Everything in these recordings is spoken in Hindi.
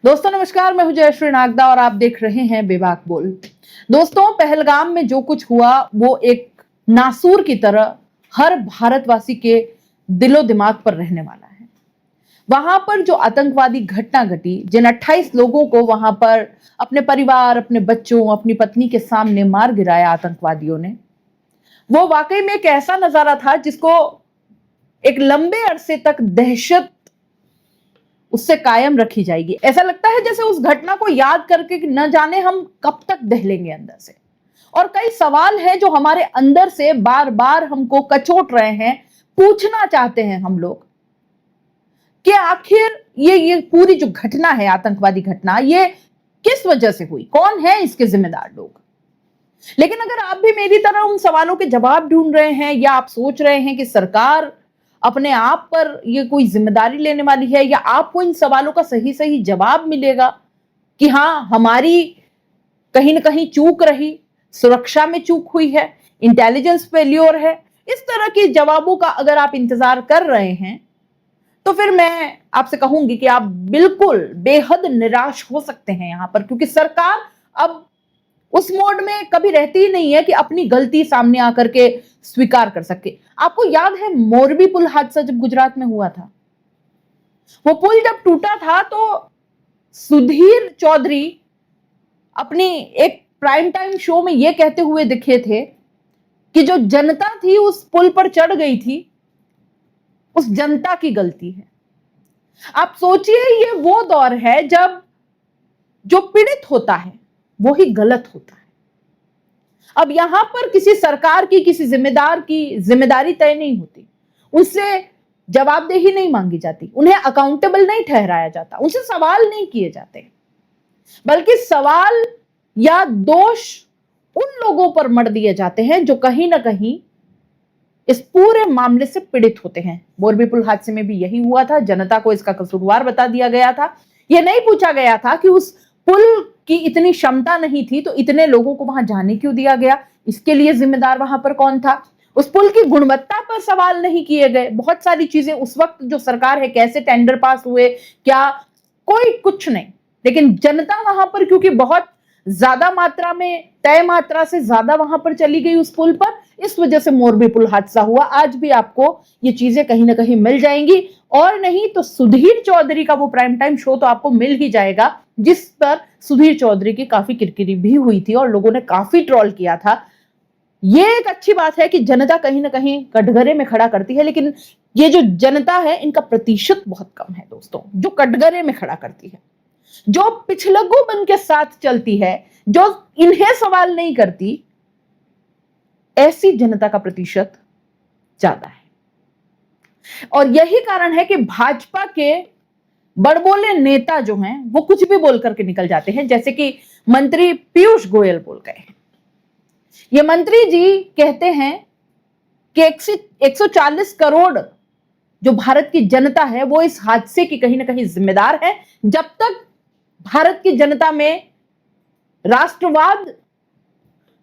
दोस्तों नमस्कार, मैं हूं जयश्री नागदा और आप देख रहे हैं बेबाक बोल। दोस्तों, पहलगाम में जो कुछ हुआ वो एक नासूर की तरह हर भारतवासी के दिलो दिमाग पर रहने वाला है। वहां पर जो आतंकवादी घटना घटी, जिन 28 लोगों को वहां पर अपने परिवार, अपने बच्चों, अपनी पत्नी के सामने मार गिराया आतंकवादियों ने, वो वाकई में एक ऐसा नजारा था जिसको एक लंबे अरसे तक दहशत उससे कायम रखी जाएगी। ऐसा लगता है जैसे उस घटना को याद करके कि न जाने हम कब तक दहलेंगे अंदर से। और कई सवाल हैं जो हमारे अंदर से बार बार हमको कचोट रहे हैं, पूछना चाहते हैं हम लोग कि आखिर ये पूरी जो घटना है, आतंकवादी घटना, ये किस वजह से हुई, कौन है इसके जिम्मेदार लोग। लेकिन अगर आप भी मेरी तरह उन सवालों के जवाब ढूंढ रहे हैं या आप सोच रहे हैं कि सरकार अपने आप पर ये कोई जिम्मेदारी लेने वाली है या आपको इन सवालों का सही सही जवाब मिलेगा कि हाँ, हमारी कहीं ना कहीं चूक रही, सुरक्षा में चूक हुई है, इंटेलिजेंस फेल्योर है, इस तरह के जवाबों का अगर आप इंतजार कर रहे हैं तो फिर मैं आपसे कहूंगी कि आप बिल्कुल बेहद निराश हो सकते हैं यहां पर, क्योंकि सरकार अब उस मोड में कभी रहती ही नहीं है कि अपनी गलती सामने आकर के स्वीकार कर सके। आपको याद है मोरबी पुल हादसा जब गुजरात में हुआ था, वो पुल जब टूटा था तो सुधीर चौधरी अपनी एक प्राइम टाइम शो में यह कहते हुए दिखे थे कि जो जनता थी उस पुल पर चढ़ गई थी, उस जनता की गलती है। आप सोचिए, ये वो दौर है जब जो पीड़ित होता है वो ही गलत होता है। अब यहां पर किसी सरकार की, किसी जिम्मेदार की जिम्मेदारी तय नहीं होती, उससे जवाबदेही नहीं मांगी जाती, उन्हें अकाउंटेबल नहीं ठहराया जाता, उनसे सवाल नहीं किए जाते, बल्कि सवाल या दोष उन लोगों पर मढ़ दिए जाते हैं जो कहीं ना कहीं इस पूरे मामले से पीड़ित होते हैं। मोरबी पुल हादसे में भी यही हुआ था, जनता को इसका कसूरवार बता दिया गया था। यह नहीं पूछा गया था कि उस पुल की इतनी क्षमता नहीं थी तो इतने लोगों को वहां जाने क्यों दिया गया, इसके लिए जिम्मेदार वहां पर कौन था। उस पुल की गुणवत्ता पर सवाल नहीं किए गए। बहुत सारी चीजें उस वक्त जो सरकार है, कैसे टेंडर पास हुए, क्या, कोई कुछ नहीं। लेकिन जनता वहां पर क्योंकि बहुत ज्यादा मात्रा में, तय मात्रा से ज्यादा वहां पर चली गई उस पुल पर, इस वजह से मोरबी पुल हादसा हुआ। आज भी आपको ये चीजें कहीं ना कहीं मिल जाएंगी, और नहीं तो सुधीर चौधरी का वो प्राइम टाइम शो तो आपको मिल ही जाएगा, जिस पर सुधीर चौधरी की काफी किरकिरी भी हुई थी और लोगों ने काफी ट्रोल किया था। ये एक अच्छी बात है कि जनता कहीं ना कहीं कटघरे में खड़ा करती है, लेकिन ये जो जनता है इनका प्रतिशत बहुत कम है दोस्तों, जो कटघरे में खड़ा करती है, जो पिछलग्गू बन के साथ चलती है, जो इन्हें सवाल नहीं करती, ऐसी जनता का प्रतिशत ज्यादा है। और यही कारण है कि भाजपा के बड़बोले नेता जो हैं वो कुछ भी बोल करके निकल जाते हैं, जैसे कि मंत्री पीयूष गोयल बोल गए हैं। ये मंत्री जी कहते हैं कि 140 करोड़ जो भारत की जनता है वो इस हादसे की कहीं ना कहीं जिम्मेदार है। जब तक भारत की जनता में राष्ट्रवाद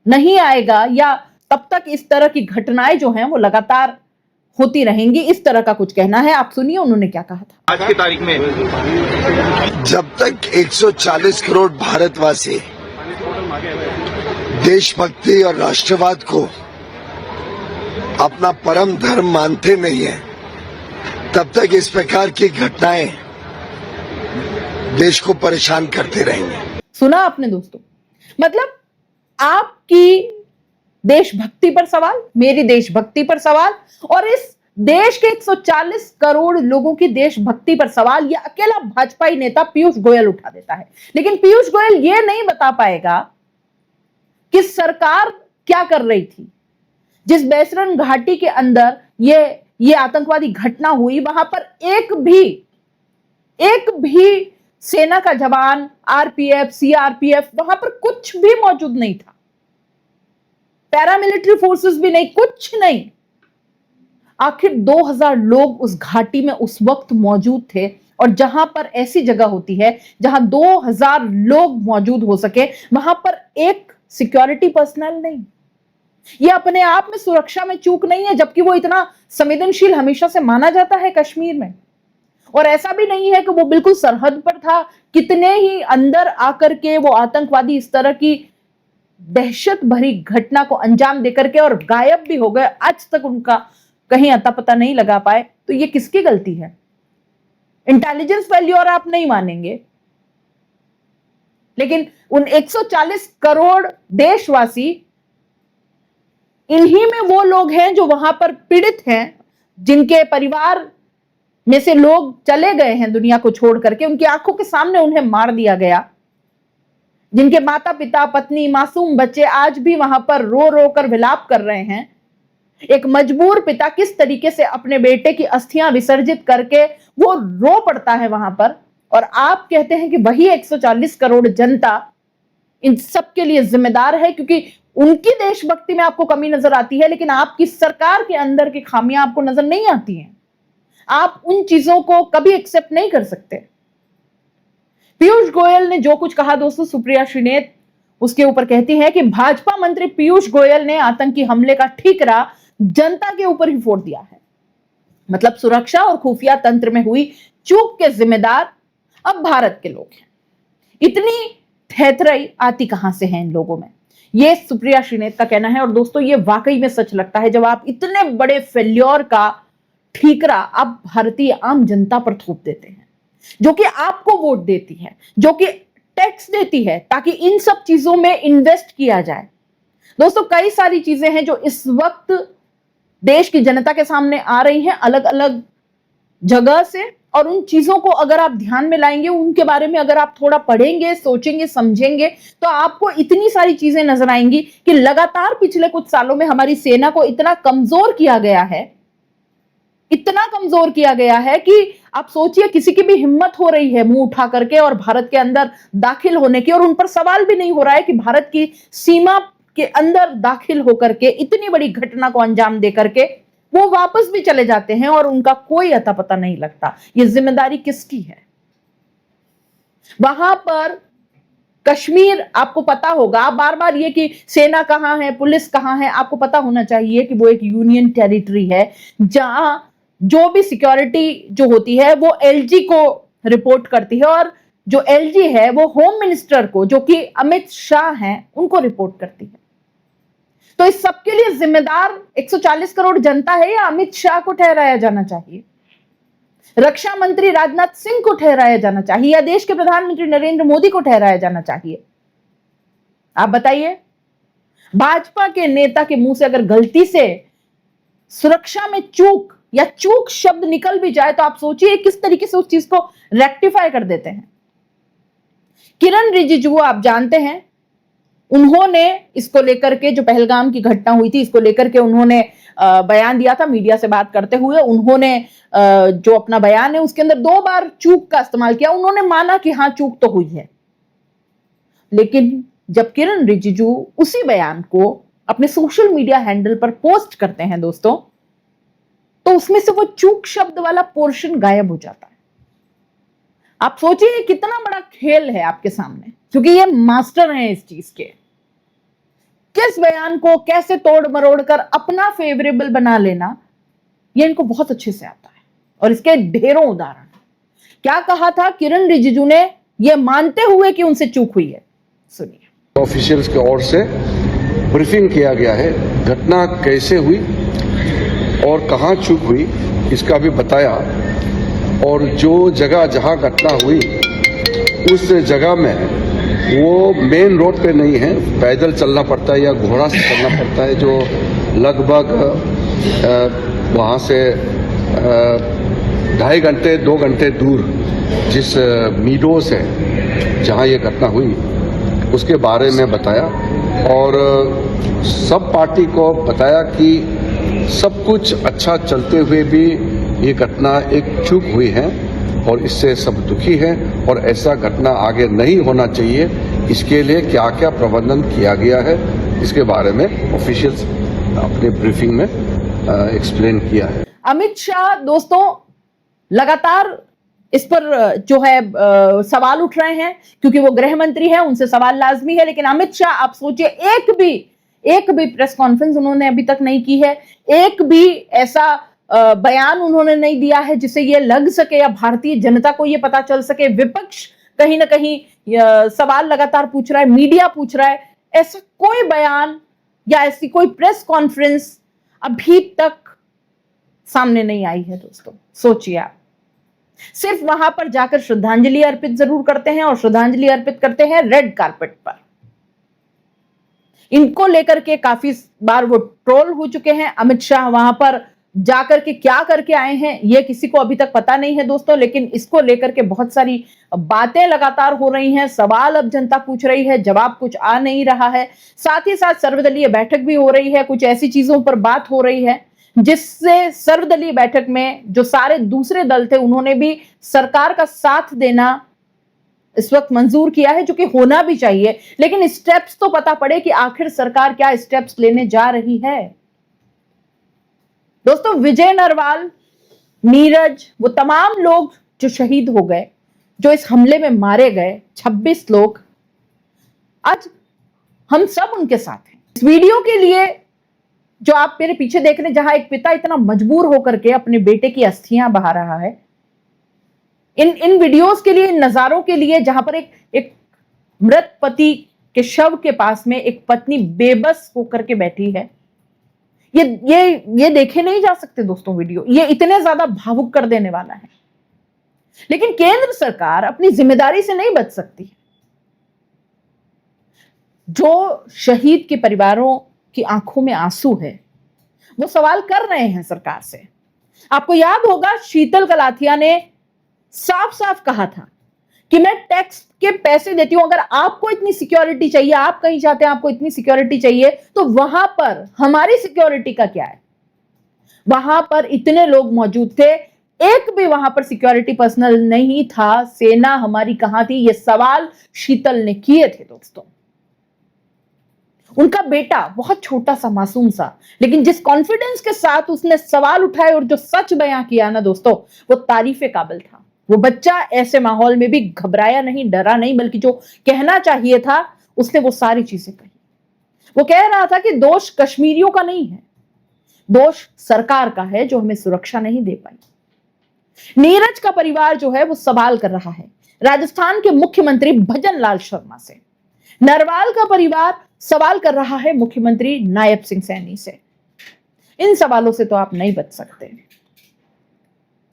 नहीं आएगा या तब तक इस तरह की घटनाएं जो हैं वो लगातार होती रहेंगी, इस तरह का कुछ कहना है। आप सुनिए उन्होंने क्या कहा था। आज की तारीख में जब तक 140 करोड़ भारतवासी देशभक्ति और राष्ट्रवाद को अपना परम धर्म मानते नहीं है, तब तक इस प्रकार की घटनाएं देश को परेशान करते रहेंगे। सुना आपने दोस्तों, मतलब आपकी देशभक्ति पर सवाल, मेरी देशभक्ति पर सवाल, और इस देश के 140 करोड़ लोगों की देशभक्ति पर सवाल यह अकेला भाजपाई नेता पीयूष गोयल उठा देता है। लेकिन पीयूष गोयल यह नहीं बता पाएगा कि सरकार क्या कर रही थी। जिस बैसरन घाटी के अंदर ये आतंकवादी घटना हुई, वहां पर एक भी सेना का जवान, आरपीएफ, सीआरपीएफ, वहां पर कुछ भी मौजूद नहीं था, पैरामिलिट्री फोर्सेस भी नहीं, कुछ नहीं। आखिर 2000 लोग उस घाटी में उस वक्त मौजूद थे, और जहां पर ऐसी जगह होती है जहां 2000 लोग मौजूद हो सके, वहां पर एक सिक्योरिटी पर्सनल नहीं। यह अपने आप में सुरक्षा में चूक नहीं है, जबकि वो इतना संवेदनशील हमेशा से माना जाता है कश्मीर में। और ऐसा भी नहीं है कि वो बिल्कुल सरहद पर था, कितने ही अंदर आकर के वो आतंकवादी इस तरह की दहशत भरी घटना को अंजाम देकर के और गायब भी हो गए, आज तक उनका कहीं अता पता नहीं लगा पाए। तो ये किसकी गलती है? इंटेलिजेंस फेल्योर आप नहीं मानेंगे, लेकिन उन 140 करोड़ देशवासी, इन्हीं में वो लोग हैं जो वहां पर पीड़ित हैं, जिनके परिवार में से लोग चले गए हैं दुनिया को छोड़ करके, उनकी आंखों के सामने उन्हें मार दिया गया, जिनके माता पिता, पत्नी, मासूम बच्चे आज भी वहां पर रो रो कर विलाप कर रहे हैं। एक मजबूर पिता किस तरीके से अपने बेटे की अस्थियां विसर्जित करके वो रो पड़ता है वहां पर, और आप कहते हैं कि वही 140 करोड़ जनता इन सब के लिए जिम्मेदार है, क्योंकि उनकी देशभक्ति में आपको कमी नजर आती है, लेकिन आपकी सरकार के अंदर की खामियां आपको नजर नहीं आती हैं। आप उन चीजों को कभी एक्सेप्ट नहीं कर सकते। पीयूष गोयल ने जो कुछ कहा दोस्तों, सुप्रिया श्रीनेत उसके ऊपर कहती है कि भाजपा मंत्री पीयूष गोयल ने आतंकी हमले का ठीकरा जनता के ऊपर ही फोड़ दिया है। मतलब सुरक्षा और खुफिया तंत्र में हुई चूक के जिम्मेदार अब भारत के लोग हैं। इतनी थेथराई आती कहां से है इन लोगों में, ये सुप्रिया श्रीनेत का कहना है। और दोस्तों ये वाकई में सच लगता है जब आप इतने बड़े फेल्योर का ठीकरा आप भारतीय आम जनता पर थोप देते हैं, जो कि आपको वोट देती है, जो कि टैक्स देती है ताकि इन सब चीजों में इन्वेस्ट किया जाए। दोस्तों कई सारी चीजें हैं जो इस वक्त देश की जनता के सामने आ रही हैं अलग अलग जगह से, और उन चीजों को अगर आप ध्यान में लाएंगे, उनके बारे में अगर आप थोड़ा पढ़ेंगे, सोचेंगे, समझेंगे, तो आपको इतनी सारी चीजें नजर आएंगी कि लगातार पिछले कुछ सालों में हमारी सेना को इतना कमजोर किया गया है, इतना कमजोर किया गया है कि आप सोचिए किसी की भी हिम्मत हो रही है मुंह उठा करके और भारत के अंदर दाखिल होने की, और उन पर सवाल भी नहीं हो रहा है कि भारत की सीमा के अंदर दाखिल होकर के इतनी बड़ी घटना को अंजाम दे करके वो वापस भी चले जाते हैं और उनका कोई अता पता नहीं लगता। ये जिम्मेदारी किसकी है? वहां पर कश्मीर आपको पता होगा, आप बार बार ये कि सेना कहां है, पुलिस कहां है, आपको पता होना चाहिए कि वो एक यूनियन टेरिटरी है जहां जो भी सिक्योरिटी जो होती है वो एलजी को रिपोर्ट करती है, और जो एलजी है वो होम मिनिस्टर को, जो कि अमित शाह हैं, उनको रिपोर्ट करती है। तो इस सबके लिए जिम्मेदार 140 करोड़ जनता है या अमित शाह को ठहराया जाना चाहिए? रक्षा मंत्री राजनाथ सिंह को ठहराया जाना चाहिए या देश के प्रधानमंत्री नरेंद्र मोदी को ठहराया जाना चाहिए? आप बताइए। भाजपा के नेता के मुंह से अगर गलती से सुरक्षा में चूक या चूक शब्द निकल भी जाए तो आप सोचिए किस तरीके से उस चीज को रेक्टिफाई कर देते हैं। किरण रिजिजू आप जानते हैं, उन्होंने इसको लेकर के, जो पहलगाम की घटना हुई थी, इसको लेकर के उन्होंने बयान दिया था मीडिया से बात करते हुए। उन्होंने जो अपना बयान है उसके अंदर 2 बार चूक का इस्तेमाल किया। उन्होंने माना कि हां चूक तो हुई है, लेकिन जब किरण रिजिजू उसी बयान को अपने सोशल मीडिया हैंडल पर पोस्ट करते हैं दोस्तों, तो उसमें से वो चूक शब्द वाला पोर्शन गायब हो जाता है। आप सोचिए कितना बड़ा खेल है आपके सामने, क्योंकि ये मास्टर हैं इस चीज के, किस बयान को कैसे तोड़ मरोड़ कर अपना फेवरेबल बना लेना, ये इनको बहुत अच्छे से आता है। और इसके ढेरों उदाहरण। क्या कहा था किरण रिजिजू ने, ये मानते हुए कि उनसे चूक हुई है, सुनिए। ऑफिशियल्स की ओर से ब्रीफिंग किया गया है, घटना कैसे हुई और कहां चूक हुई इसका भी बताया, और जो जगह जहां घटना हुई उस जगह में वो मेन रोड पे नहीं है, पैदल चलना पड़ता है या घोड़ा से चलना पड़ता है, जो लगभग वहाँ से 2.5 घंटे 2 घंटे दूर जिस मीडोस है जहाँ ये घटना हुई उसके बारे में बताया, और सब पार्टी को बताया कि सब कुछ अच्छा चलते हुए भी ये घटना एक चूक हुई है और इससे सब दुखी हैं, और ऐसा घटना आगे नहीं होना चाहिए। इसके लिए क्या क्या प्रबंधन किया गया है इसके बारे में ऑफिशियल्स अपने ब्रीफिंग में एक्सप्लेन किया है। अमित शाह दोस्तों लगातार इस पर जो है सवाल उठ रहे हैं, क्योंकि वो गृह मंत्री हैं, उनसे सवाल लाजमी है। लेकिन अमित शाह आप सोचिए एक भी प्रेस कॉन्फ्रेंस उन्होंने अभी तक नहीं की है, एक भी ऐसा बयान उन्होंने नहीं दिया है जिससे ये लग सके या भारतीय जनता को ये पता चल सके। विपक्ष कहीं ना कहीं सवाल लगातार पूछ रहा है, मीडिया पूछ रहा है, ऐसा कोई बयान या ऐसी कोई प्रेस कॉन्फ्रेंस अभी तक सामने नहीं आई है। दोस्तों सोचिए आप, सिर्फ वहां पर जाकर श्रद्धांजलि अर्पित जरूर करते हैं और श्रद्धांजलि अर्पित करते हैं रेड कारपेट पर। इनको लेकर के काफी बार वो ट्रोल हो चुके हैं। अमित शाह वहां पर जाकर के क्या करके आए हैं ये किसी को अभी तक पता नहीं है दोस्तों, लेकिन इसको लेकर के बहुत सारी बातें लगातार हो रही हैं, सवाल अब जनता पूछ रही है, जवाब कुछ आ नहीं रहा है। साथ ही साथ सर्वदलीय बैठक भी हो रही है, कुछ ऐसी चीजों पर बात हो रही है जिससे सर्वदलीय बैठक में जो सारे दूसरे दल थे उन्होंने भी सरकार का साथ देना इस वक्त मंजूर किया है, जो कि होना भी चाहिए। लेकिन स्टेप्स तो पता पड़े कि आखिर सरकार क्या स्टेप्स लेने जा रही है। दोस्तों विजय नरवाल, नीरज, वो तमाम लोग जो शहीद हो गए, जो इस हमले में मारे गए, 26 लोग, आज हम सब उनके साथ हैं। इस वीडियो के लिए जो आप मेरे पीछे देख रहे हैं, जहां एक पिता इतना मजबूर होकर के अपने बेटे की अस्थियां बहा रहा है, इन वीडियोस के लिए, इन नजारों के लिए, जहां पर एक मृत पति के शव के पास में एक पत्नी बेबस होकर के बैठी है, ये देखे नहीं जा सकते दोस्तों वीडियो। ये इतने ज्यादा भावुक कर देने वाला है। लेकिन केंद्र सरकार अपनी जिम्मेदारी से नहीं बच सकती। जो शहीद के परिवारों की आंखों में आंसू है, वो सवाल कर रहे हैं सरकार से। आपको याद होगा शीतल कलाथिया ने साफ साफ कहा था कि मैं टैक्स के पैसे देती हूं, अगर आपको इतनी सिक्योरिटी चाहिए, आप कहीं जाते हैं आपको इतनी सिक्योरिटी चाहिए, तो वहां पर हमारी सिक्योरिटी का क्या है। वहां पर इतने लोग मौजूद थे, एक भी वहां पर सिक्योरिटी पर्सनल नहीं था, सेना हमारी कहां थी, ये सवाल शीतल ने किए थे दोस्तों। उनका बेटा बहुत छोटा सा, मासूम सा, लेकिन जिस कॉन्फिडेंस के साथ उसने सवाल उठाए और जो सच बयां किया ना दोस्तों, वो तारीफे काबिल था। वो बच्चा ऐसे माहौल में भी घबराया नहीं, डरा नहीं, बल्कि जो कहना चाहिए था उसने वो सारी चीजें कही। वो कह रहा था कि दोष कश्मीरियों का नहीं है, दोष सरकार का है जो हमें सुरक्षा नहीं दे पाई। नीरज का परिवार जो है वो सवाल कर रहा है राजस्थान के मुख्यमंत्री भजन लाल शर्मा से। नरवाल का परिवार सवाल कर रहा है मुख्यमंत्री नायब सिंह सैनी से। इन सवालों से तो आप नहीं बच सकते,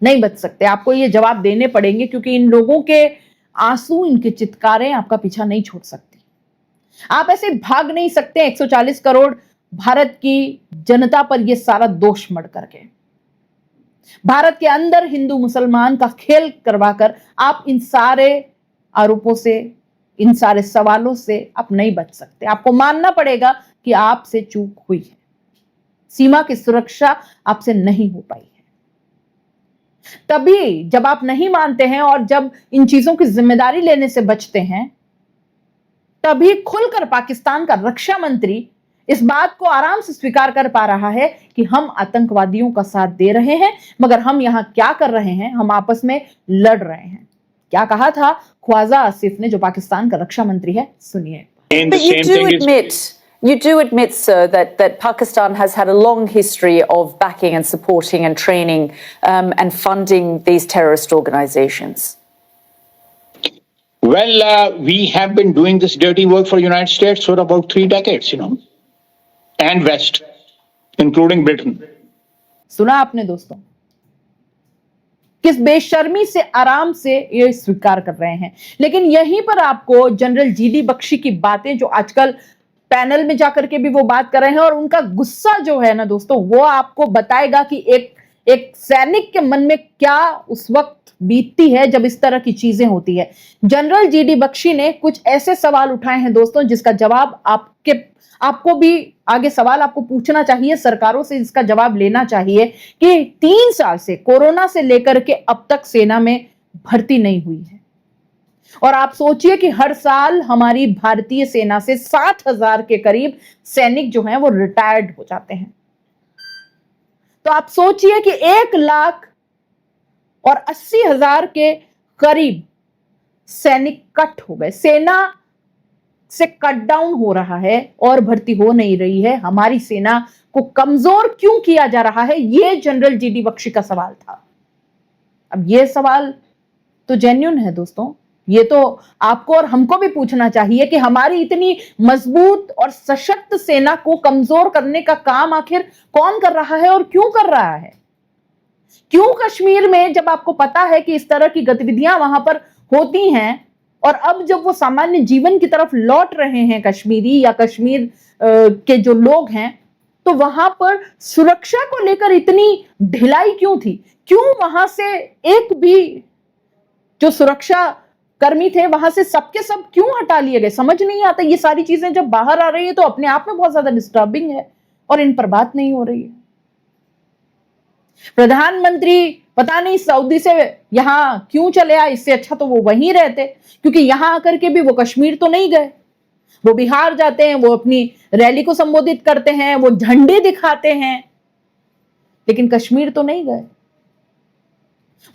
नहीं बच सकते। आपको ये जवाब देने पड़ेंगे, क्योंकि इन लोगों के आंसू, इनके चित्कारें आपका पीछा नहीं छोड़ सकती। आप ऐसे भाग नहीं सकते 140 करोड़ भारत की जनता पर ये सारा दोष मढ़ करके। भारत के अंदर हिंदू मुसलमान का खेल करवाकर आप इन सारे आरोपों से, इन सारे सवालों से आप नहीं बच सकते। आपको मानना पड़ेगा कि आपसे चूक हुई है, सीमा की सुरक्षा आपसे नहीं हो पाई है। तभी जब आप नहीं मानते हैं और जब इन चीजों की जिम्मेदारी लेने से बचते हैं, तभी खुलकर पाकिस्तान का रक्षा मंत्री इस बात को आराम से स्वीकार कर पा रहा है कि हम आतंकवादियों का साथ दे रहे हैं, मगर हम यहां क्या कर रहे हैं, हम आपस में लड़ रहे हैं। क्या कहा था ख्वाजा आसिफ ने, जो पाकिस्तान का रक्षा मंत्री है, सुनिए। You do admit, sir, that Pakistan has had a long history of backing and supporting and training and funding these terrorist organizations. Well, we have been doing this dirty work for the United States for about 3 decades, and West, including Britain. सुना आपने दोस्तों, किस बेशर्मी से, आराम से ये स्वीकार कर रहे हैं। लेकिन यहीं पर आपको जनरल जीडी बख्शी की बातें, जो आजकल पैनल में जाकर के भी वो बात कर रहे हैं, और उनका गुस्सा जो है ना दोस्तों, वो आपको बताएगा कि एक सैनिक के मन में क्या उस वक्त बीतती है जब इस तरह की चीजें होती है। जनरल जीडी बख्शी ने कुछ ऐसे सवाल उठाए हैं दोस्तों, जिसका जवाब आपको भी आगे सवाल आपको पूछना चाहिए, सरकारों से इसका जवाब लेना चाहिए कि 3 साल से, कोरोना से लेकर के अब तक सेना में भर्ती नहीं हुई है। और आप सोचिए कि हर साल हमारी भारतीय सेना से 60,000 के करीब सैनिक जो हैं वो रिटायर्ड हो जाते हैं। तो आप सोचिए कि 1,80,000 के करीब सैनिक कट हो गए। सेना से कट डाउन हो रहा है और भर्ती हो नहीं रही है, हमारी सेना को कमजोर क्यों किया जा रहा है, यह जनरल जीडी बख्शी का सवाल था। अब यह सवाल तो जेन्युइन है दोस्तों, ये तो आपको और हमको भी पूछना चाहिए कि हमारी इतनी मजबूत और सशक्त सेना को कमजोर करने का काम आखिर कौन कर रहा है और क्यों कर रहा है। क्यों कश्मीर में जब आपको पता है कि इस तरह की गतिविधियां वहां पर होती हैं और अब जब वो सामान्य जीवन की तरफ लौट रहे हैं कश्मीरी या कश्मीर के जो लोग हैं, तो वहां पर सुरक्षा को लेकर इतनी ढिलाई क्यों थी? क्यों वहां से एक भी जो सुरक्षा कर्मी थे वहां से सबके सब क्यों हटा लिए गए? समझ नहीं आता। ये सारी चीजें जब बाहर आ रही है तो अपने आप में बहुत ज्यादा डिस्टर्बिंग है और इन पर बात नहीं हो रही है। प्रधानमंत्री पता नहीं सऊदी से यहां क्यों चले आए, इससे अच्छा तो वो वहीं रहते, क्योंकि यहां आकर के भी वो कश्मीर तो नहीं गए। वो बिहार जाते हैं, वो अपनी रैली को संबोधित करते हैं, वो झंडे दिखाते हैं, लेकिन कश्मीर तो नहीं गए।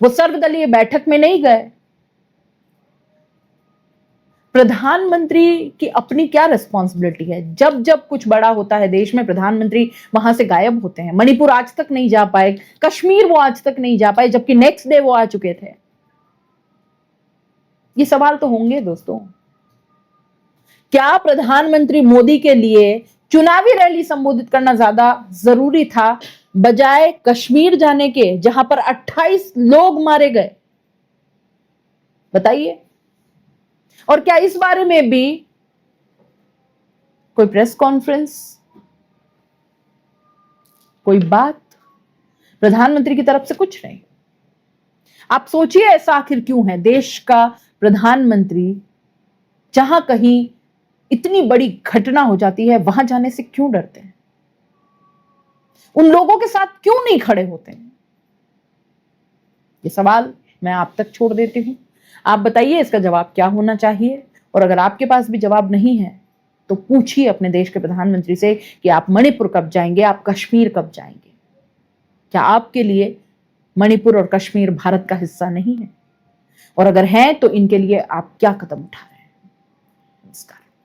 वो सर्वदलीय बैठक में नहीं गए। प्रधानमंत्री की अपनी क्या रिस्पॉन्सिबिलिटी है? जब जब कुछ बड़ा होता है देश में, प्रधानमंत्री वहां से गायब होते हैं। मणिपुर आज तक नहीं जा पाए, कश्मीर वो आज तक नहीं जा पाए, जबकि नेक्स्ट डे वो आ चुके थे। ये सवाल तो होंगे दोस्तों। क्या प्रधानमंत्री मोदी के लिए चुनावी रैली संबोधित करना ज्यादा जरूरी था बजाय कश्मीर जाने के, जहां पर 28 लोग मारे गए? बताइए। और क्या इस बारे में भी कोई प्रेस कॉन्फ्रेंस, कोई बात प्रधानमंत्री की तरफ से? कुछ नहीं। आप सोचिए ऐसा आखिर क्यों है? देश का प्रधानमंत्री जहां कहीं इतनी बड़ी घटना हो जाती है वहां जाने से क्यों डरते हैं? उन लोगों के साथ क्यों नहीं खड़े होते हैं? ये सवाल मैं आप तक छोड़ देती हूं। आप बताइए इसका जवाब क्या होना चाहिए। और अगर आपके पास भी जवाब नहीं है तो पूछिए अपने देश के प्रधानमंत्री से कि आप मणिपुर कब जाएंगे, आप कश्मीर कब जाएंगे? क्या आपके लिए मणिपुर और कश्मीर भारत का हिस्सा नहीं है? और अगर है तो इनके लिए आप क्या कदम उठा रहे हैं? नमस्कार।